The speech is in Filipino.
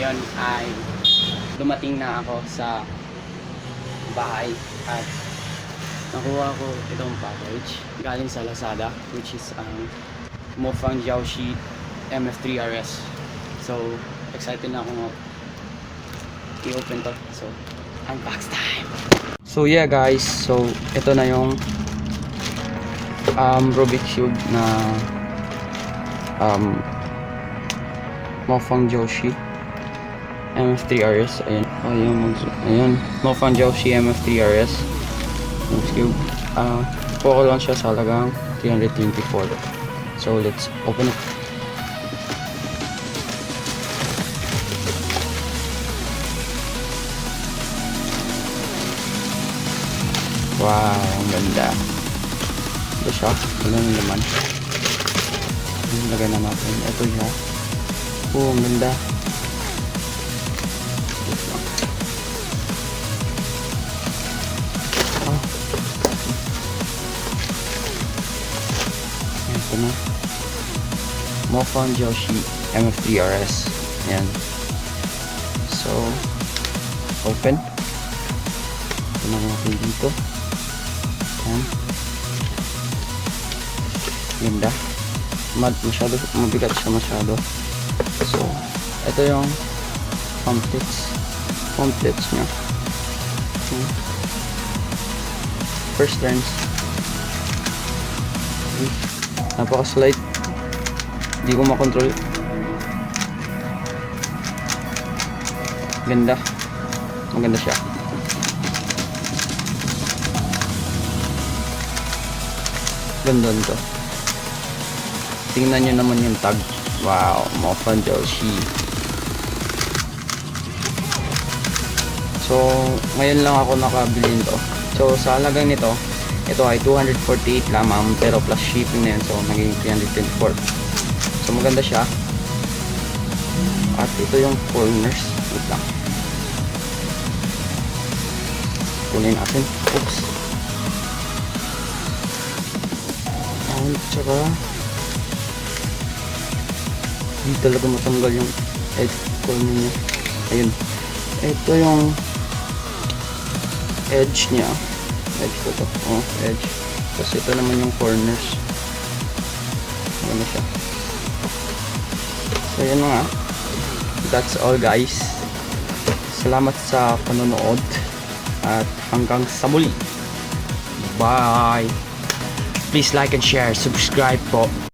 ngayon ay dumating na ako sa bahay at nakuha ko itong package galing sa Lazada, which is MoFangJiaoShi MF3RS. So excited na ako i-open to. So unbox time. So yeah guys, so ito na yung Rubik's Cube na MoFangJiaoShi MF3RS. Ayan, MoFangJiaoShi MF3RS Rubik's Cube. Kuha ko lang siya sa halagang 324. So let's open it. Wow, ang ganda. Ito siya, wala ng laman. Lagay na natin. Ito siya. Oh, ang ganda. Oh. Ito na. MoFangJiaoShi MF3RS. Ayan. So, open. Ito na natin dito. Ayan. Ganda. Mabigat siya masyado. So, ito yung pamphlets niya. First turns. Napaka-slight. Hindi ko makontrol. Ganda. Maganda siya. Ganda nito. Tingnan nyo naman yung tag. Wow, MoFangJiaoShi. So, ngayon lang ako nakabili nito. So, sa halagang nito, ito ay 248 lamang, pero plus shipping na yun. So, naging 324. So, maganda siya. At ito yung corners. Wait lang. Kunin natin. Oops. At saka hindi talaga matanggal yung edge corner niya. Ayun. Ito yung edge niya. Edge ko to. Oh, edge. Tapos ito naman yung corners. Ano siya. So yun nga. That's all guys. Salamat sa panonood. At hanggang sa muli. Bye. Please like and share. Subscribe po.